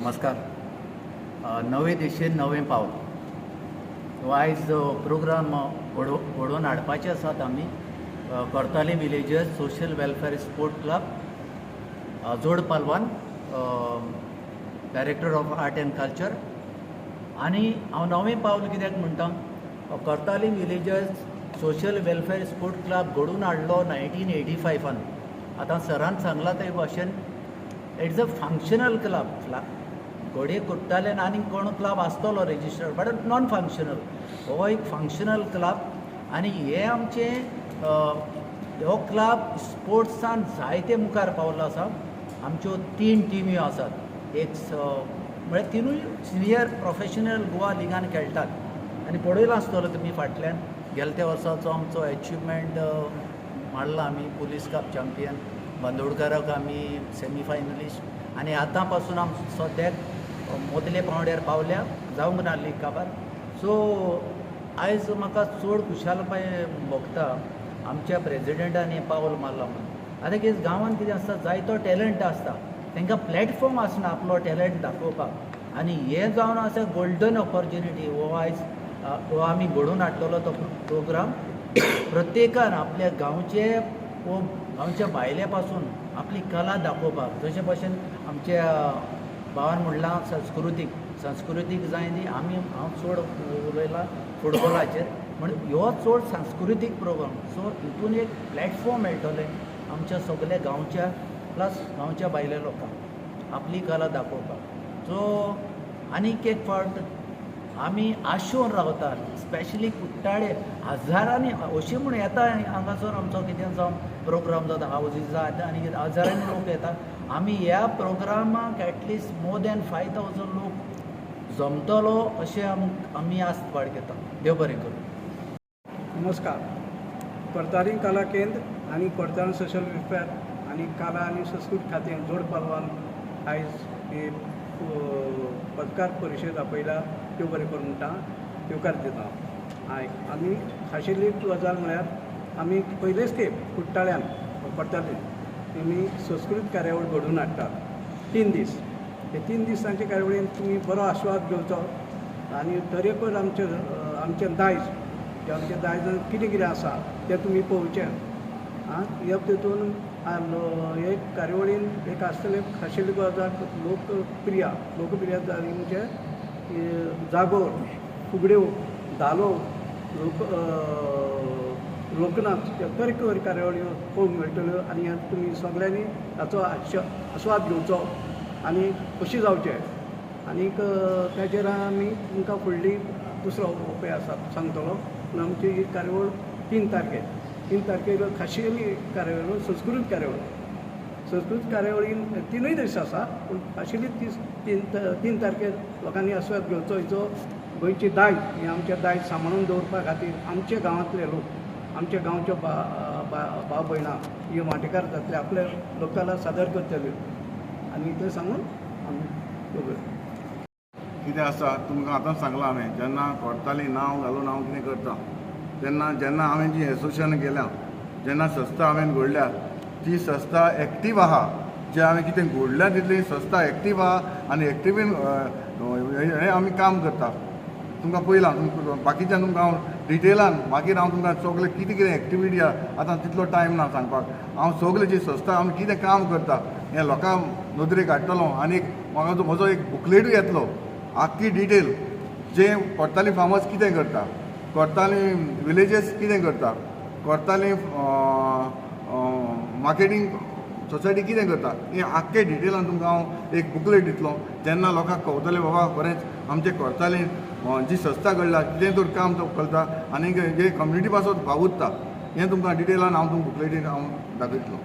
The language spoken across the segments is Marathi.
नमस्कार. नवे दिशेन नवें पावल हो आयज प्रोग्राम घडोवन हाडपाचे आसात आमी करताली villagers social welfare sport club जोड पालवान director of art and culture. आनी हांव नवें पावल कित्याक म्हणटा, करताली villagers social welfare sport club घडोवन हाडलो 1985. आतां सरान सांगला ते भाशेन इट्स अ फंक्शनल क्लब. घोडे कुट्टाले आनी कोण क्लब आसतलो रेजिस्टर्ड, बट नॉन फंक्शनल. हो एक फंक्शनल क्लब. आनी हे आमचे हो क्लब स्पोर्ट्सान जायते मुखार पावल्लो आसा. आमच्यो 3 टिम्यो आसात. एक म्हळ्यार तिनूय सिनियर प्रोफेशनल गोवा लिगान खेळटात. आनी पळयलो आसतलो तुमी फाटल्यान गेल्या वर्साचो आमचो अचिवमेंट मारला आमी. पुलीस कप चॅम्पियन, बांदोडकाराक आमी सेमी फायनलिस्ट. आनी आतां पासून आम सद्याक मोदले पावंड्यार पावल्या, जावंक ना लीग काबार. सो आयज म्हाका चड खुशालपण भोगता आमच्या प्रेजिडेंटान हें पावल मारला म्हणून. आतां कितें गांवांत कितें आसता, जायतो टॅलंट आसता, तांकां प्लॅटफॉर्म आसना आपलो टॅलंट दाखोवपाक. आनी हें जावन आसा गोल्डन ऑपॉर्च्युनिटी. हो आयज हो आमी घडोवन हाडटलो तो प्रोग्राम. प्रत्येकान आपल्या गांवचे वो गांवच्या भायल्या पासून आपली कला दाखोवपाक. जशे भशेन आमच्या भावान म्हणलां संस्कृतीक जाय न्ही. हांव चड उलयलां फुटबॉलाचेर, म्हणून ह्यो चड सांस्कृतीक प्रोग्राम. सो हितून एक प्लॅटफॉर्म मेळटलें आमच्या सगळ्या गांवच्या प्लस गांवच्या भायल्या लोकांक आपली कला दाखोवपाक. सो आनीक एक फावट आमी आशोवन रावतात, स्पेशली कुट्टाळे हजारांनी अशें म्हूण येता हांगासर आमचो कितें जावं प्रोग्राम जाता, हावजीस जाता आनी कितें हजारांनी लोक येता. आमी ह्या प्रोग्रामाक एटलिस्ट मोर दॅन 5000 लोक जमतलो अशें आमी आस्त बाळगिता. देव बरें करूं. नमस्कार. करताली कला केंद्र आनी करताली सोशल वेलफेअर आनी कला आनी संस्कृती खातें जोड पालवान आयज ही पत्रकार परिशद आपयल्या. त्यो बरें करून म्हणटा, येवकार दिता. आमी खाशेली गजाल म्हळ्यार आमी पयलेच खेप कुट्टाळ्यान करताली आमी संस्कृत कार्यावळ घडोवन हाडटात 3 दीस. हे 3 दिसांचे कार्यावळीन तुमी बरो आस्वाद घेवचो आनी तरेकवार आमचें दायज जें आमचें दायजान कितें कितें आसा तें तुमी पळोवचें. ह्या तितून हे कार्यावळीन एक आसतलें खाशेली गजाल लोकप्रिय जाली म्हणजे जागोर, फुगड्यो, धालो, लोकनाच तरेकवार कार्यावळी पळोवंक मेळटल्यो. आनी तुमी सगळ्यांनी हाचो आस्वाद घेवचो आनी खोशी जावचें. आनीक ताचेर आमी तुमकां फुडली दुसरो उपाय आसा सांगतलो. पूण आमची ही कार्यावळ 3 तारखेर खाशेली कार्यावळ संस्कृत कार्यावळीन 3 दीस आसा. पूण खाशेली 3 तारखेर लोकांनी आस्वाद घेवचो. हिचो गोंयची दायज ही आमचें दायज सांबाळून दवरपा खातीर आमच्या गांवांतले लोक, आमच्या गांवच्यो भाव भयणां ह्यो वांटेकार जातले, आपल्या लोकांना सादर करतल्यो. आनी तें सांगून आमी कितें आसा तुमकां आतांच सांगलां हांवें. जेन्ना करताली नांव घालून हांव कितें करता जेन्ना हांवें जी एसोसिएशन केल्या, जेन्ना संस्था हांवें घडल्या, ती संस्था एक्टीव आहा. जे हांवें कितें घडल्या तितली संस्था एक्टीव आहा आनी एक्टिवीन हें आमी काम करता. तुमकां पयलां बाकीच्यान तुमकां हांव डिटेलान मागीर हांव तुमकां सगळें कितें कितें एक्टिविटी आहा. आतां तितलो टायम ना सांगपाक. हांव सगळें जी संस्था आमी कितें काम करता हें लोकांक नदरेक हाडटलो. आनी म्हाका म्हजो एक बुकलेटूय येतलो, आख्खी डिटेल जे करताली फार्मर्स कितें करता, करताली विलेजेस कितें करता, करताली मार्केटींग सोसायटी कितें करता, हें आख्खे डिटेलान तुमकां हांव एक बुकलेट दितलो. जेन्ना लोकांक कळटलें बाबा खरेंच आमचे करताली जी संस्था घडला कितें तर काम तो करता आनी जे कम्युनिटी पासून भावुरता हें तुमकां डिटेलान हांव तुमकां बुकलेटीन हांव दाखयतलो.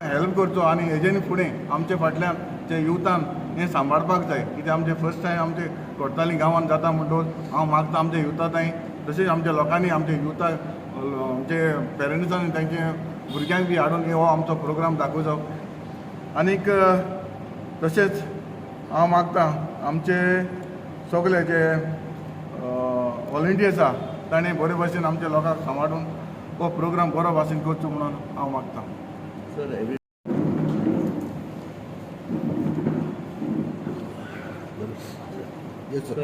हेल्प करचो आनी हेजेनी फुडें आमचे फाटल्यान जे युथान हें सांबाळपाक जाय. कित्याक आमचे फर्स्ट टायम आमचे करताली गांवांत जाता म्हणटून हांव मागता आमच्या युथांताय तशेंच आमच्या लोकांनी आमच्या युथाक आमचे पेरंट्सांनी तांचे भुरग्यांक बी हाडून हो आमचो प्रोग्राम दाखोवचो. आनीक तशेंच हांव मागता आमचे सगळे जे वॉलंटियर्स आसा ताणें बरे भशेन आमच्या लोकांक सांबाळून हो प्रोग्राम बरो भाशेन करचो म्हणून हांव मागतां. Yes sir.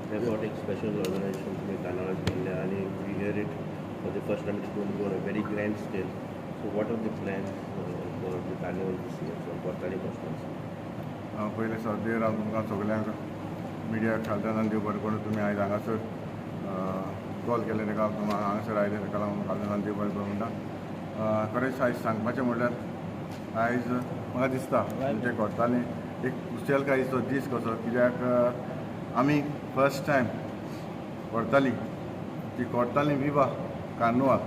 सर about एक स्पेशल ऑर्गनायझेशन तुम्ही कानावर केले आणि we hear it for the first time it's going to a very grand scale. So what are the plans for the carnival this year from Cortalim costumes? पयले सद्यार हांव तुमकां सगल्यांक मिडियाक खालच्यान देव बरें करून तुमी आयज हांगासर कॉल केले ताका हांगासर आयले ताका लागून खालच्यान देव बरें करूं म्हणटा. खरेंच आयज सांगपाचें म्हणल्यार आयज म्हाका दिसता म्हणजे कोर्ताली एक खुशालकायेचो दीस कसो, कित्याक आमी फर्स्ट टायम कोर्ताली ती कोर्ताली विवा कार्निवाल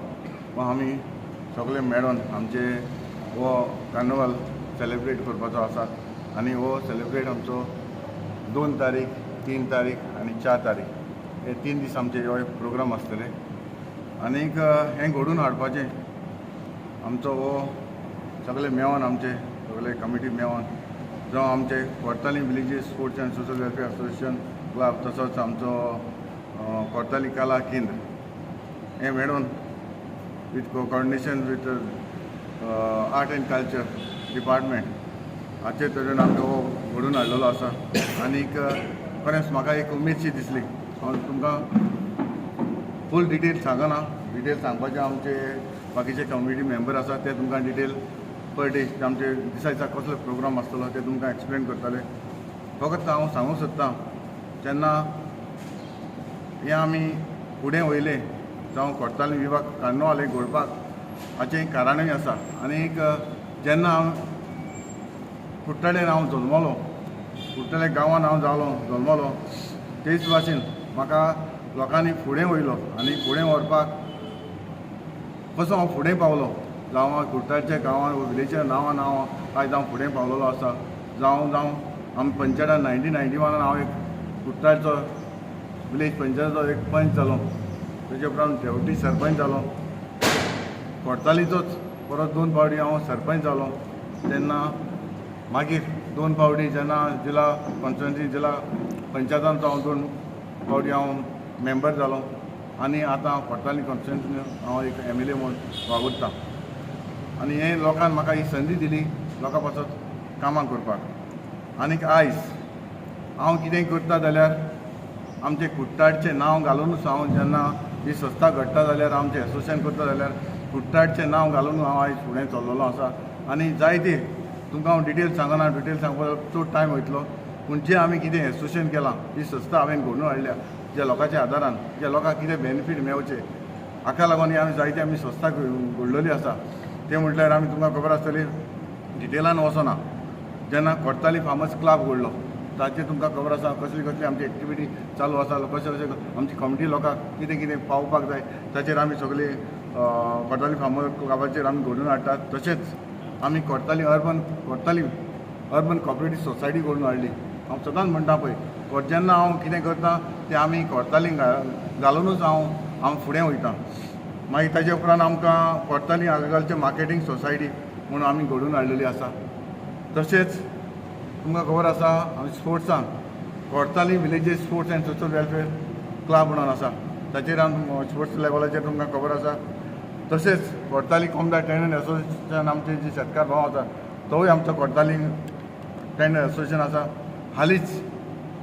हो आमी सगळे मेळोन आमचे हो कार्निवाल सेलेब्रेट करपाचो आसा. आनी हो सेलेब्रेट आमचो 2 तारीख, 3 तारीख आनी 4 तारीख हे 3 दीस आमचे हो एक प्रोग्राम आसतले. आनीक हें घडोवन हाडपाचें आमचो हो सगळे मेळोन आमचे सगळे कमिटी मेळोन जावं आमचे Cortalim villages sports and social welfare association club तसोच आमचो कोर्ताली कला केंद्र हे मेळोन with coordination with art and culture department हाचे तरेन आमकां हो घडोवन हाडलेलो आसा. आनीक खरेंच म्हाका एक उमेदशी दिसली. हांव तुमकां फूल डिटेल सांगना, डिटेल सांगपाचे आमचे बाकीचे कमिटी मेंबर आसा ते तुमकां डिटेल पर डे आमचे दिसा दिसा कसलो प्रोग्राम आसतलो ते तुमकां एक्सप्लेन करतले. फकत हांव सांगूंक सोदतां जेन्ना हें आमी फुडें वयले जावं कोर्ताली विभाग कार्निवाल एक घडपाक हाचें कारणूय आसा. आनीक जेन्ना हांव कुट्टाळेन हांव जल्मलो, कुट्टाळे गांवांत हांव जल्मलो तेच भाशेन म्हाका लोकांनी फुडें वयलो आनी फुडें व्हरपाक कसो हांव फुडें पावलो. जावं हांव कुट्टाळच्या गांवांत विलेजीच्या नांवान हांव आयज हांव फुडें पावलेलो आसा. जावं आमी पंचायतान 1991 हांव एक कुट्टाळचो विलेज पंचायतीचो एक पंच जालो. तेजे उपरांत डेप्युटी सरपंच जालो. कोर्तालीचोच परत 2 फावटी हांव सरपंच जालो. तेन्ना मागीर 2 फावटी जेन्ना जिल्ला कॉन्स्टिट्युएन्सी जिल्ला पंचायतांचो हांव 2 फावटी हांव मेंबर जालो. आनी आतां कोर्ताली कॉन्स्टिट्युएन्सीन हांव एक MLA म्हणून वावुरतां. आनी हे लोकांन म्हाका ही संदी दिली लोकां पासत कामां करपाक. आनीक आयज हांव कितें करता जाल्यार आमचे कुट्टाळचें नांव घालूनच हांव जेन्ना ही संस्था घडटा जाल्यार आमचें एसोसिएशन करता जाल्यार कुट्टाळचें नांव घालून हांव आयज फुडें चल्लेलो आसा. आनी जायते तुमकां हांव डिटेल सांगना, डिटेल सांगपाक चड टायम वयतलो. पूण जें आमी कितें एसोसिएशन केलां, ही संस्था हांवें घडोवन हाडल्या ज्या लोकांच्या आदारान, ज्या लोकांक कितें बेनिफीट मेळचें हाका लागून ही आमी संस्था घडलेली आसा. तें म्हटल्यार आमी तुमकां खबर आसतली डिटेलान वचना. जेन्ना कोर्ताली फार्मर्स क्लब घडलो ताचेर तुमकां खबर आसा कसली कसली आमची एक्टिविटी चालू आसा, कशें कशें आमची कमिटी लोकांक कितें कितें पावोवपाक जाय ताचेर आमी सगळी कोर्ताली फार्मर्स क्लबाचेर आमी घडोवन हाडटात. तशेंच आमी कोर्ताली अर्बन कॉपरेटीव सोसायटी घडोवन हाडली. हांव सदांच म्हणटा पळय जेन्ना हांव कितें करता तें आमी कोर्ताली घालूनच हांव फुडें वयतां. मागीर ताचे उपरांत आमकां कोर्ताली एग्रिकल्चर मार्केटींग सोसायटी म्हणून आमी घडोवन हाडलेली आसा. तशेंच तुमकां खबर आसा आमी स्पोर्ट्सान Cortalim villages sports and social welfare club म्हणून आसा. ताचेर आमी स्पोर्ट्स लेवलाचेर तुमकां खबर आसा. तशेंच कोर्ताली कॉम्बॅट ट्रेनर एसोसिएशन आमचे जे शेतकार भाव आसा तोय आमचो कोर्ताली ट्रेनर एसोसिएशन आसा हालींच.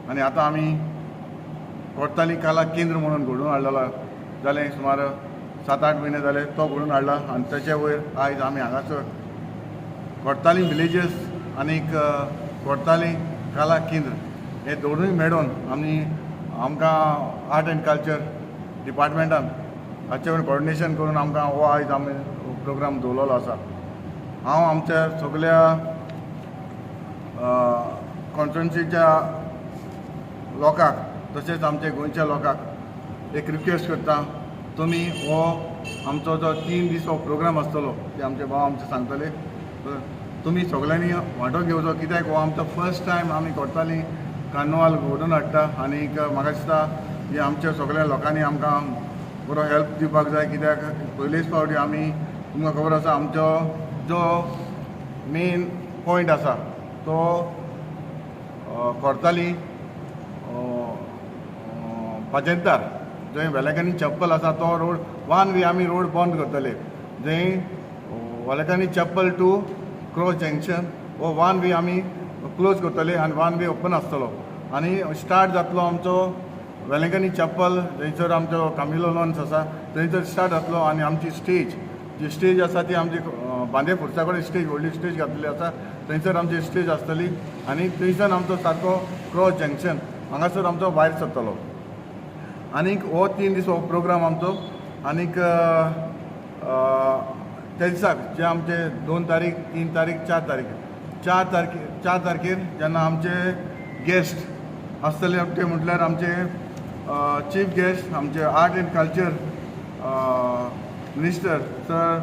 आनी आतां आमी कोर्ताली कला केंद्र म्हणून घडोवन हाडलेलो जालें सुमार 7-8 म्हयने जाले तो घडोवन हाडला. आनी ताचे वयर आयज आमी हांगासर कोर्ताली विलेजीस आनीक कोर्ताली कला केंद्र हे दोनूय मेळोन आमकां आर्ट एंड कल्चर डिपार्टमेंटान हाचे वयर कोऑर्डिनेशन करून आमकां हो आयज आमी प्रोग्राम दवरलेलो आसा. हांव आमच्या सगळ्या कॉन्स्टिट्युएन्सीच्या लोकांक तशेंच आमच्या गोंयच्या लोकांक एक रिक्वेस्ट करता, तुमी हो आमचो जो 3 दीस हो प्रोग्राम आसतलो ते आमचे भाव आमचे सांगतले तुमी सगळ्यांनी वांटो घेवचो. कित्याक हो आमचो फर्स्ट टायम आमी कोर्ताली कार्निवाल घडोवन हाडटा. आनीक म्हाका दिसता की आमच्या सगळ्या लोकांनी आमकां बरो हेल्प दिवपाक जाय. कित्याक पयलेच फावटी आमी तुमकां खबर आसा आमचो जो मेन पॉयंट आसा तो कोर्ताली पाजेंतार जंय वेलेकांनी चप्पल आसा तो रोड 1 वे आमी रोड बंद करतले. जंय वेलेकांनी चप्पल टू क्रॉस जंक्शन हो 1 वे आमी क्लोज करतले आनी 1 वे ओपन आसतलो. आनी स्टार्ट जातलो आमचो वेलेंकनी चॅपल थंयसर आमचो कामिलो लॉन्स आसा थंयसर स्टार्ट जातलो आनी आमची स्टेज जी स्टेज आसा ती आमची बांदे खुर्सा कडेन स्टेज व्हडली स्टेज घातलेली आसा थंयसर आमची स्टेज आसतली आनी थंयसर आमचो सारको क्रॉस जंक्शन हांगासर आमचो भायर सरतलो आनीक हो 3 दीस हो प्रोग्राम आमचो आनीक त्या दिसाक जे आमचे 2 तारीख 3 तारीख 4 तारखेर जेन्ना आमचे गेस्ट आसतले ते म्हटल्यार आमचे चीफ गेस्ट आमचे art and culture minister sir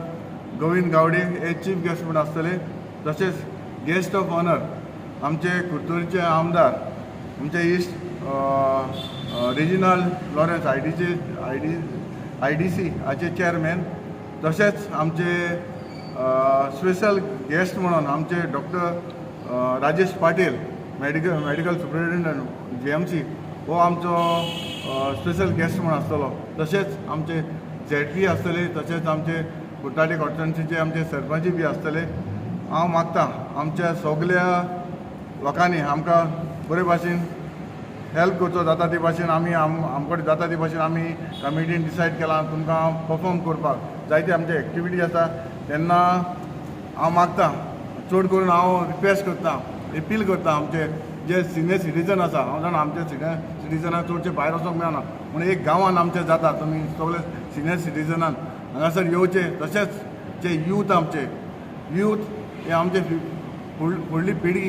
Govind Gawade हे चीफ गेस्ट म्हूण आसतले तशेंच गेस्ट ऑफ ऑनर आमचे कुर्तोरीचे आमदार आमचे इश्ट रिजनल लॉरेन्स IDC हाचे चेअरमॅन तशेंच आमचे स्पेशल गेस्ट म्हणून आमचे doctor Rajesh Patil medical superintendent GMC हो आमचो स्पेशल गेस्ट म्हणून आसतलो तशेंच आमचे ZP आसतले तशेंच आमचे कुट्टाडे कॉन्स्टिट्युन्सीचे आमचे सरपंच बी आसतले हांव मागतां आमच्या सगळ्या लोकांनी आमकां बरे भाशेन हेल्प करचो जाता ते भाशेन आमी आमकडे जाता ते भाशेन आमी कमिटीन डिसायड केलां तुमकां परफॉर्म करपाक जायते आमचे एक्टिविटी आसा तेन्ना हांव मागतां चड करून हांव रिक्वेस्ट करतां अपील करतां आमचे जे सिनियर सिटीजन आसा हांव जाणा आमचे सिनियर सिटीजनाक चडशे भायर वचोंक मेळना पूण एक गांवान आमचे जाता तुमी सगळे सिनियर सिटीजनान हांगासर येवचे तशेंच जे यूथ आमचे यूथ हे आमचे फुडली पिढी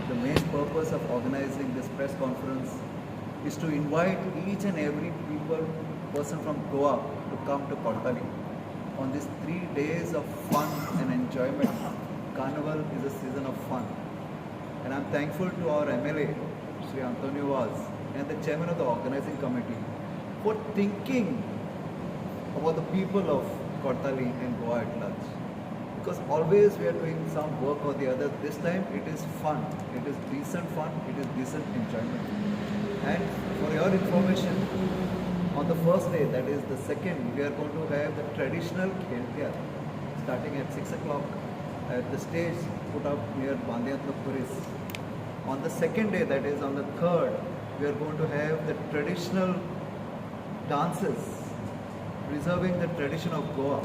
The main purpose of organizing this press conference is to invite each and every person from Goa to come to Kortali on these 3 days of fun and enjoyment. Carnival is a season of fun, and I'm thankful to our MLA, Sri Antonio Vaz, and the chairman of the organizing committee for thinking about the people of Kortali and Goa at large. Because always we are doing some work or the other. This time it is fun. It is decent fun. It is decent enjoyment. And for your information, on the first day, that is the second, we are going to have the traditional Kheltiar starting at 6 o'clock at the stage put up near Bandiatnapuris. On the second day, that is on the third, we are going to have the traditional dances, preserving the tradition of Goa,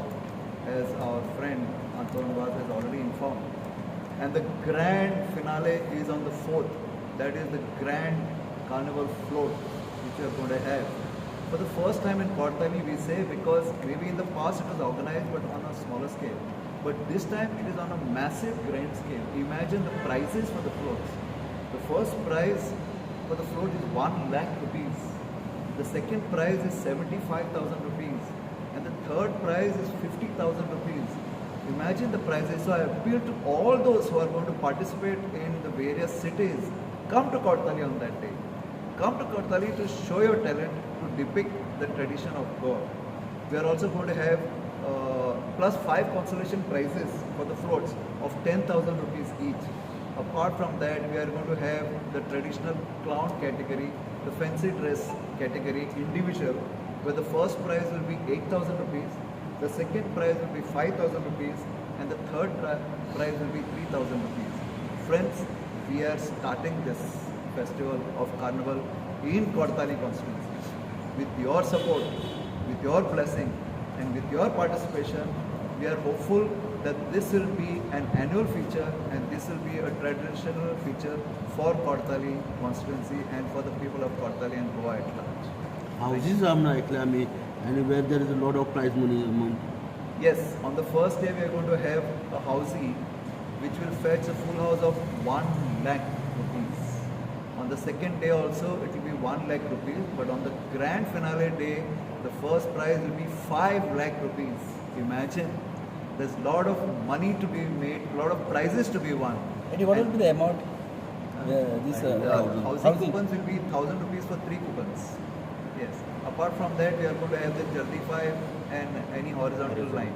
as our friend Anton Vaz has already informed. And the grand finale is on the 4th. That is the grand carnival float which we are going to have. For the first time in Kortali, we say, because maybe in the past it was organized but on a smaller scale. But this time it is on a massive grand scale. Imagine the prizes for the floats. The first prize for the float is 1 lakh rupees. The second prize is 75,000 rupees. And the third prize is 50,000 rupees. Imagine the prizes. So I appeal to all those who are going to participate in the various cities, come to Kortali on that day. Come to Kortali to show your talent, to depict the tradition of Goa. We are also going to have plus 5 consolation prizes for the floats of 10,000 rupees each. Apart from that, we are going to have the traditional clown category, the fancy dress category individual, where the first prize will be 8,000 rupees, the second prize will be 5,000 rupees, and the third prize will be 3,000 rupees. Friends, we are starting this festival of Carnival in Kortali constituency. With your support, with your blessing, and with your participation, we are hopeful that this will be an annual feature and this will be a traditional feature for Kortali constituency and for the people of Kortali and Goa at large. Houses आमना ऐकले आम्ही and where there is a lot of prize money amount. Yes, on the first day we are going to have a housey which will fetch a full house of 1 lakh rupees. On the second day also it will be 1 lakh rupees, but on the grand finale day the first prize will be 5 lakh rupees. Imagine, there's a lot of money to be made, a lot of prizes to be won. And what will be the amount? Housing coupons will be 1,000 rupees for 3 coupons. Yes. Apart from that, we are going to have the Jaldi 5 and any horizontal line.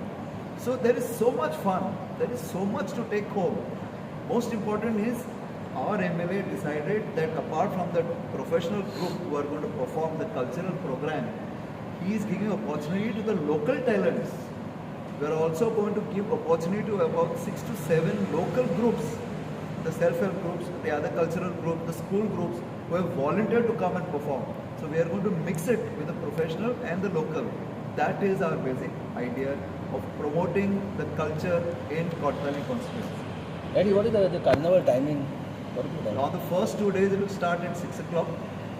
So there is so much fun. There is so much to take home. Most important is our MLA decided that apart from the professional group who are going to perform the cultural program, he is giving opportunity to the local talents. We are also going to give opportunity to about 6 to 7 local groups, the self-help groups, the other cultural groups, the school groups who have volunteered to come and perform. So we are going to mix it with the professional and the local. That is our basic idea of promoting the culture in Kottali constituency. Eddie, what is the carnival timing? What is the timing? On the first 2 days it will start at 6 o'clock,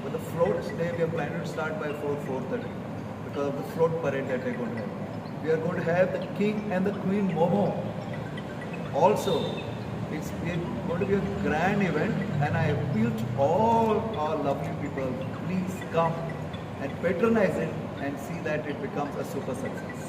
but the float day we are planning to start by 4:30 because of the float parade that we are going to have. We are going to have the king and the queen Momo also. It's going to be a grand event, and I appeal to all our lovely people, please come and patronize it and see that it becomes a super success.